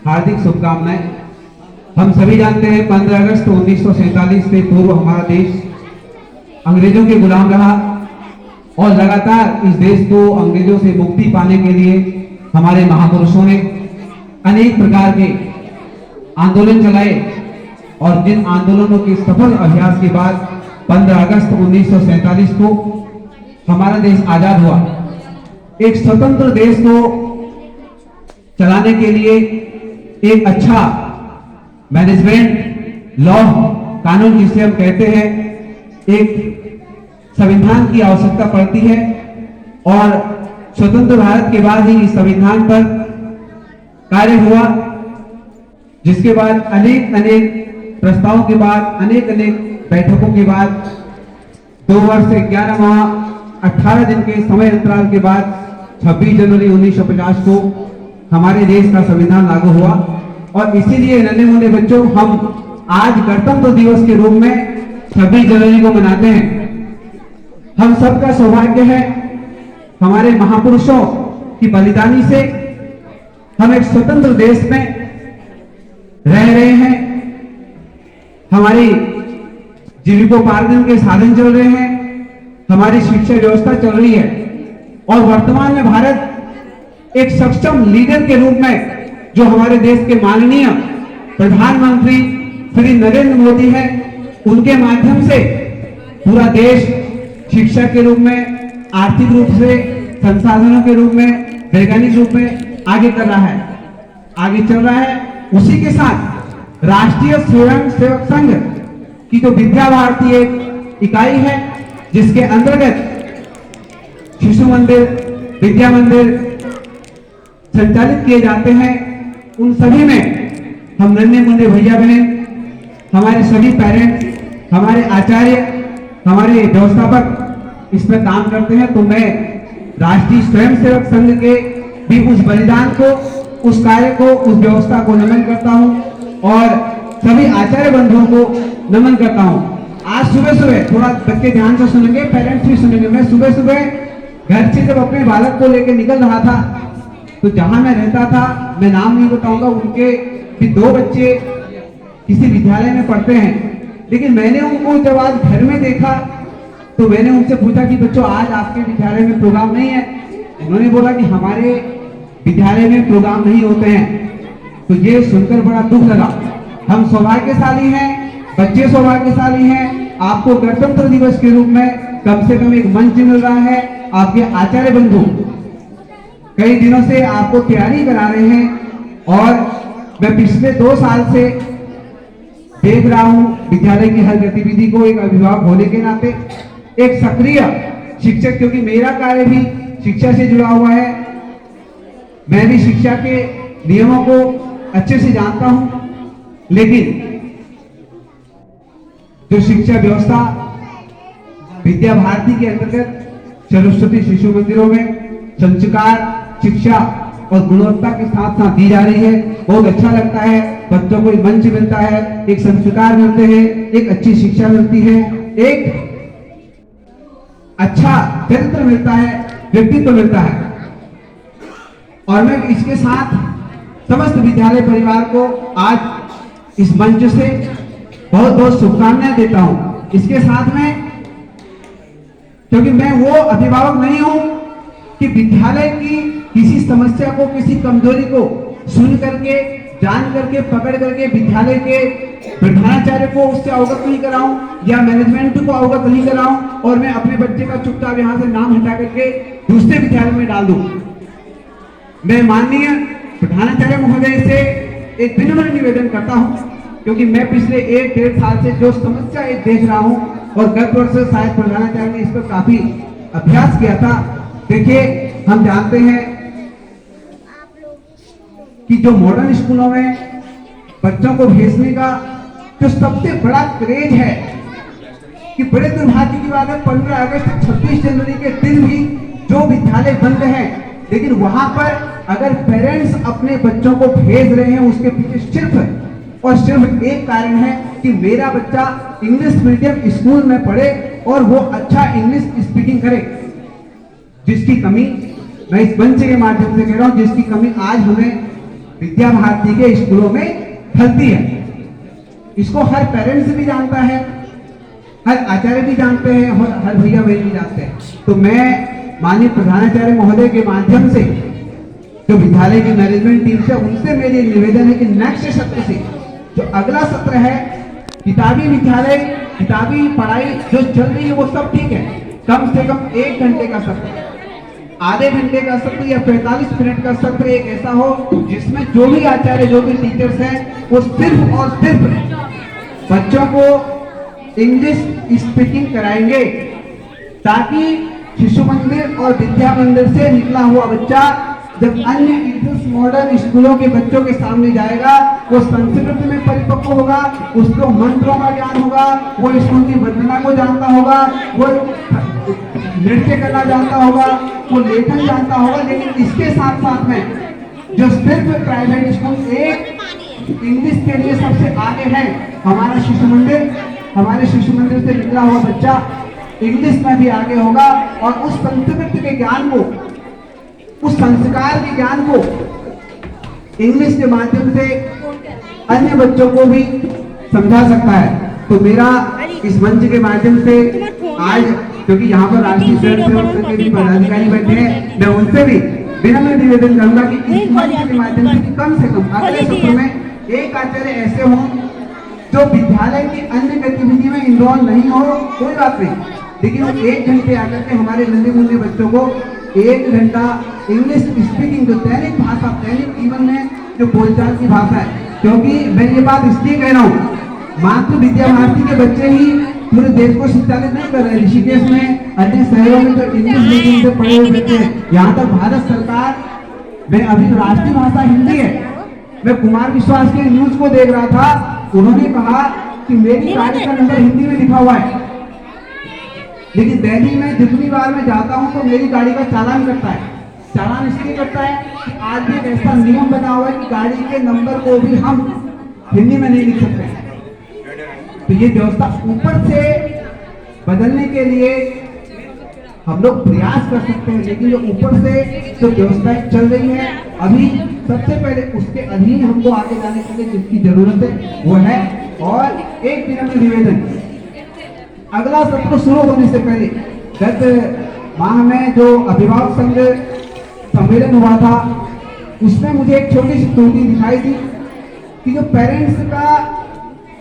हार्दिक शुभकामनाएं। हम सभी जानते हैं 15 अगस्त 1947 से पूर्व हमारा देश अंग्रेजों के गुलाम रहा और लगातार इस देश को अंग्रेजों से मुक्ति पाने के लिए हमारे महापुरुषों ने अनेक प्रकार के आंदोलन चलाए और जिन आंदोलनों के सफल अभ्यास के बाद 15 अगस्त 1947 को हमारा देश आजाद हुआ। एक स्वतंत्र देश को चलाने के लिए एक अच्छा मैनेजमेंट, लॉ, कानून जिसे हम कहते हैं, एक संविधान की आवश्यकता पड़ती है और स्वतंत्र भारत के बाद ही इस संविधान पर कार्य हुआ, जिसके बाद अनेक प्रस्तावों के बाद, अनेक बैठकों के बाद 2 वर्ष 11 माह 18 दिन के समय अंतराल के बाद 26 जनवरी 1950 को हमारे देश का संविधान लागू हुआ। और इसीलिए नन्हे मुन्ने बच्चों, हम आज गणतंत्र दिवस के रूप में 26 जनवरी को मनाते हैं। हम सबका सौभाग्य है, हमारे महापुरुषों की बलिदानी से हम एक स्वतंत्र देश में रह रहे हैं। हमारी जीविकोपार्जन के साधन चल रहे हैं, हमारी शिक्षा व्यवस्था चल रही है और वर्तमान में भारत एक सक्षम लीडर के रूप में, जो हमारे देश के माननीय प्रधानमंत्री श्री नरेंद्र मोदी हैं, उनके माध्यम से पूरा देश शिक्षा के रूप में, आर्थिक रूप से, संसाधनों के रूप में, वैज्ञानिक रूप में आगे कर रहा है, आगे चल रहा है। उसी के साथ राष्ट्रीय स्वयं सेवक संघ की जो विद्या भारती एक इकाई है, जिसके अंतर्गत शिशु मंदिर, विद्या मंदिर संचालित किए जाते हैं, उन सभी में हम नन्हे मुन्ने भैया बहन, हमारे सभी पेरेंट्स, हमारे आचार्य, हमारे व्यवस्थापक इसमें काम करते हैं। तो मैं राष्ट्रीय स्वयंसेवक संघ के भी उस बलिदान को, उस कार्य को, उस व्यवस्था को नमन करता हूं और सभी आचार्य बंधुओं को नमन करता हूं। आज सुबह थोड़ा बच्चे ध्यान से सुनेंगे, पेरेंट्स भी सुनेंगे। मैं सुबह घर से जब अपने बालक को लेकर निकल रहा था, तो जहां मैं रहता था, मैं नाम नहीं बताऊंगा, उनके भी 2 बच्चे किसी विद्यालय में पढ़ते हैं। लेकिन मैंने उनको जब आज घर में देखा, तो मैंने उनसे पूछा कि बच्चों, आज आपके विद्यालय में प्रोग्राम नहीं है? उन्होंने बोला कि हमारे विद्यालय में प्रोग्राम नहीं होते हैं। तो ये सुनकर बड़ा दुख लगा। हम सौभाग्यशाली हैं, बच्चे सौभाग्यशाली हैं, आपको गणतंत्र दिवस के रूप में कम से कम एक मंच मिल रहा है। आपके आचार्य बंधु कई दिनों से आपको तैयारी करा रहे हैं और मैं पिछले 2 साल से देख रहा हूं विद्यालय की हर गतिविधि को। एक अभिभावक होने के नाते, एक सक्रिय शिक्षक, क्योंकि मेरा कार्य भी शिक्षा से जुड़ा हुआ है, मैं भी शिक्षा के नियमों को अच्छे से जानता हूं। लेकिन जो शिक्षा व्यवस्था विद्या भारती के अंतर्गत सरस्वती शिशु मंदिरों में संस्कार, शिक्षा और गुणवत्ता के साथ साथ दी जा रही है, बहुत अच्छा लगता है। बच्चों को एक मंच मिलता है, एक संस्कार मिलते हैं, एक अच्छी शिक्षा मिलती है, एक अच्छा चरित्र मिलता है, व्यक्तित्व मिलता है। और मैं इसके साथ समस्त विद्यालय परिवार को आज इस मंच से बहुत बहुत शुभकामनाएं देता हूं। इसके साथ में, क्योंकि मैं वो अभिभावक नहीं हूं कि विद्यालय की किसी समस्या को, किसी कमजोरी को सुन करके, जान करके, पकड़ करके विद्यालय के प्रधानाचार्य को उससे अवगत नहीं कराऊं या मैनेजमेंट को अवगत नहीं कराऊं और मैं अपने बच्चे का चुपचाप यहां से नाम हटा करके दूसरे विद्यालय में डाल दूं। मैं माननीय प्रधानाचार्य महोदय से एक विनम्र निवेदन करता हूं, क्योंकि मैं पिछले 1-1.5 साल से जो समस्या देख रहा हूं और गत वर्ष शायद प्रधानाचार्य ने इस पर काफी अभ्यास किया था। देखिए, हम जानते हैं कि जो मॉडर्न स्कूलों में बच्चों को भेजने का जो सबसे बड़ा क्रेज है, कि बड़े दुर्भाग्य की बात है 15 अगस्त 26 जनवरी के दिन भी जो विद्यालय बंद है, लेकिन वहां पर अगर पेरेंट्स अपने बच्चों को भेज रहे हैं, उसके पीछे सिर्फ और सिर्फ एक कारण है कि मेरा बच्चा इंग्लिश मीडियम स्कूल में पढ़े और वो अच्छा इंग्लिश स्पीकिंग करे, जिसकी कमी मैं इस मंच के माध्यम से कह रहा हूं, जिसकी कमी आज हमें विद्या भारती के स्कूलों में फैलती है। इसको हर पेरेंट्स भी जानता है, हर आचार्य भी जानते हैं और हर भैया बहन भी जानते हैं। तो मैं माननीय प्रधानाचार्य महोदय के माध्यम से जो विद्यालय की मैनेजमेंट टीम से उनसे मेरी निवेदन है कि नेक्स्ट सत्र से जो अगला सत्र है, किताबी विद्यालय, किताबी पढ़ाई जो चल रही है वो सब ठीक है, कम से कम 1 घंटे का सत्र, आधे घंटे का सत्र या 45 मिनट का सत्र एक ऐसा हो जिसमें जो भी आचार्य, जो भी टीचर्स हैं, वो सिर्फ और सिर्फ बच्चों को इंग्लिश स्पीकिंग कराएंगे, ताकि शिशु मंदिर और विद्या मंदिर से निकला हुआ बच्चा जब अन्य इंग्लिश मॉडर्न स्कूलों के बच्चों के सामने जाएगा, वो संस्कृत में परिपक्व होगा, उसको मंत्रों का ज्ञान होगा, वो स्कूल की वंदना को जानता होगा, वो नृत्य करना जानता होगा, वो लेखन जानता होगा। लेकिन इसके साथ साथ में जो सिर्फ प्राइवेट स्कूल एक इंग्लिश के लिए सबसे आगे है, हमारा शिशु मंदिर, हमारे शिशु मंदिर से निकला हुआ बच्चा इंग्लिश में भी आगे होगा और उस संस्कृत के ज्ञान को, उस संस्कार के ज्ञान को इंग्लिश के माध्यम से अन्य बच्चों को भी समझा सकता है। तो मेरा इस मंच के माध्यम से आज, क्योंकि यहाँ पर राष्ट्रीय स्वयं सेवक संघ के भी पदाधिकारी बैठे हैं, मैं उनसे भी विनम्र निवेदन करूंगा कि इस मंच के माध्यम से कम अगले सत्र में एक आचार्य ऐसे हों जो विद्यालय की अन्य गतिविधि में इन्वॉल्व नहीं हो, कोई बात नहीं, लेकिन 1 घंटे आकर के हमारे नन्हे मुन्ने बच्चों को 1 घंटा इंग्लिश स्पीकिंग, जो दैनिक भाषा, दैनिक जीवन में जो बोलचाल की भाषा है, क्योंकि मैं ये बात इसलिए कह रहा हूँ, मात्र विद्या भारती के बच्चे ही पूरे देश को संचालित नहीं कर रहे। ऋषिकेश में, अन्य शहरों में जो इंग्लिश मीडियम से पढ़े हुए बच्चे हैं, यहाँ तक भारत सरकार में अभी राष्ट्रीय भाषा हिंदी है। मैं कुमार विश्वास के न्यूज को देख रहा था, उन्होंने कहा कि मेरी गाड़ी का नंबर हिंदी में लिखा हुआ है, लेकिन दिल्ली में जितनी बार मैं जाता हूं तो मेरी गाड़ी का चालान कटता है। चालान इसलिए कटता है कि आज भी एक ऐसा नियम बना हुआ है कि गाड़ी के नंबर को भी हम हिंदी में नहीं लिख सकते। तो ये व्यवस्था ऊपर से बदलने के लिए हम लोग प्रयास कर सकते हैं, लेकिन जो ऊपर से जो व्यवस्थाएं चल रही है, अभी सबसे पहले उसके अधीन हमको आगे जाने के लिए जिसकी जरूरत है वो है। और एक विनम्र निवेदन, अगला सत्र शुरू होने से पहले गत माह में जो अभिभावक संघ सम्मेलन हुआ था, उसमें मुझे एक छोटी सी त्रुटि दिखाई दी कि जो पेरेंट्स का,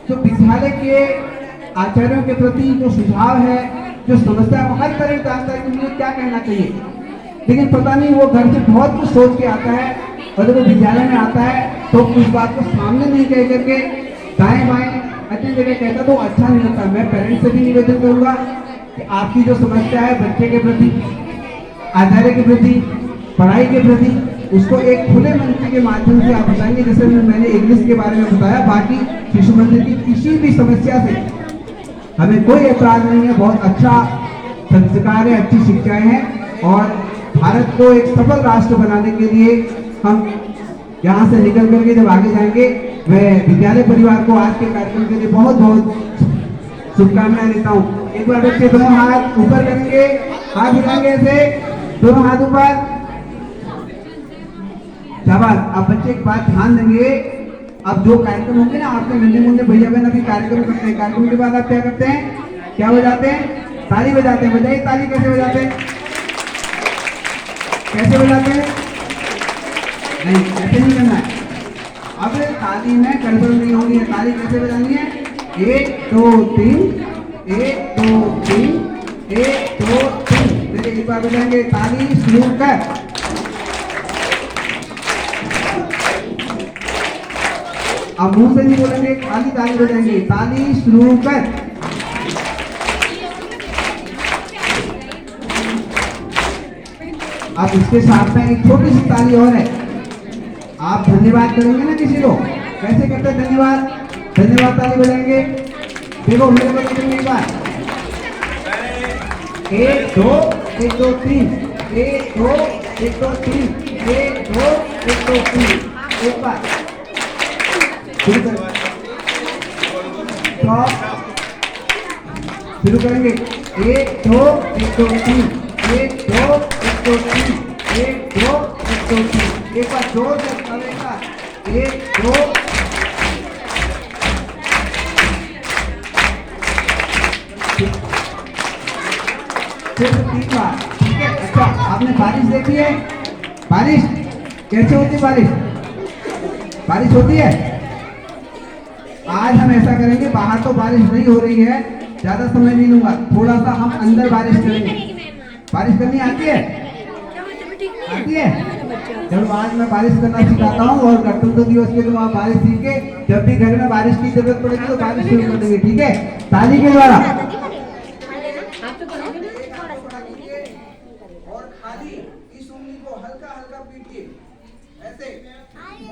जो विद्यालय के आचार्यों के प्रति जो सुझाव है, जो समस्या है, हर पेरेंट जानता है कि मुझे क्या कहना चाहिए, लेकिन पता नहीं वो घर से बहुत कुछ सोच के आता है और जब वो विद्यालय में आता है तो उस बात को सामने नहीं कह करके दाएं बाएं अच्छी जगह कहता तो अच्छा नहीं लगता। मैं पेरेंट्स से भी निवेदन करूंगा कि आपकी जो समस्या है बच्चे के प्रति, आचार्य के प्रति, पढ़ाई के प्रति, उसको एक खुले मंच के माध्यम से आप बताएंगे। जैसे मैंने इंग्लिश के बारे में बताया, बाकी शिशु मंदिर की किसी भी समस्या से हमें कोई ऐतराज नहीं है। बहुत अच्छा संस्कार है, अच्छी शिक्षाएं हैं और भारत को एक सफल राष्ट्र बनाने के लिए हम यहाँ से निकल करके जब आगे जाएंगे, मैं विद्यालय परिवार को आज के कार्यक्रम के लिए बहुत बहुत शुभकामनाएं देता हूँ। एक बार बच्चे दोनों हाथ ऊपर करेंगे, हाथ हिलाएंगे ऐसे, दोनों हाथ ऊपर, शाबाश। अब बच्चे एक बात ध्यान देंगे, अब जो कार्यक्रम होंगे ना, आपके नन्हे मुन्ने भैया बहन अभी कार्यक्रम करते हैं, कार्यक्रम के बाद आप क्या करते हैं, क्या बजाते हैं, ताली बजाते हैं। बजाइए ताली, कैसे बजाते हैं, कैसे बजाते हैं, नहीं ऐसे नहीं करना है। अब ताली में गड़बड़ नहीं होनी है। ताली कैसे बजानी है, 1 2 3, 1 2 3, 1 2 3। चलिए एक बार बजाएंगे, ताली शुरू कर। अब मुंह से नहीं बोलेंगे, खाली ताली बजाएंगे, ताली शुरू कर। अब इसके साथ में एक छोटी सी ताली और है। आप धन्यवाद करेंगे ना किसी को, कैसे करते हैं धन्यवाद, धन्यवाद ताली बजाएंगे। देखो मेरे को देखेंगे एक बार, 1 2 1 2 3, 1 2 1 2 3, 1 2 1 2 3। एक बार शुरू करेंगे, 1 2 1 2 3, 1 2 1 2 3, 1 2 1 2 3। एक बार जोर से 1 2 सिर्फ 3 बार, ठीक है। अच्छा, आपने बारिश देखी है? बारिश कैसे होती है? बारिश होती है। आज हम ऐसा करेंगे, बाहर तो बारिश नहीं हो रही है, ज्यादा समय नहीं लूंगा, थोड़ा सा हम अंदर बारिश करेंगे। बारिश करनी आती है? आती है? चलो आज मैं बारिश करना सिखाता हूँ और गणतंत्र दिवस के लिए आप बारिश सीख के जब भी घर में बारिश की जरूरत पड़ेगी तो बारिश शुरू कर देंगे, ठीक है। ताली के द्वारा। और खाली इस उंगली को हल्का हल्का पीटिए ऐसे,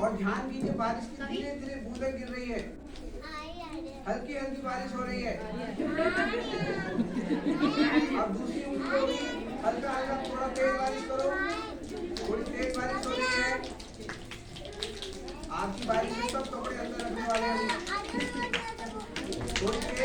और ध्यान कीजिए बारिश की धीरे धीरे बूंदें गिर रही है, हल्की हल्की बारिश हो रही है। अब दूसरी उंगली को भी हल्का हल्का थोड़ा तेज बारिश करो, थोड़ी तेज बारिश हो रही है। आपकी बारिश में सब कपड़े अंदर रखने वाले हैं, थोड़ी तेज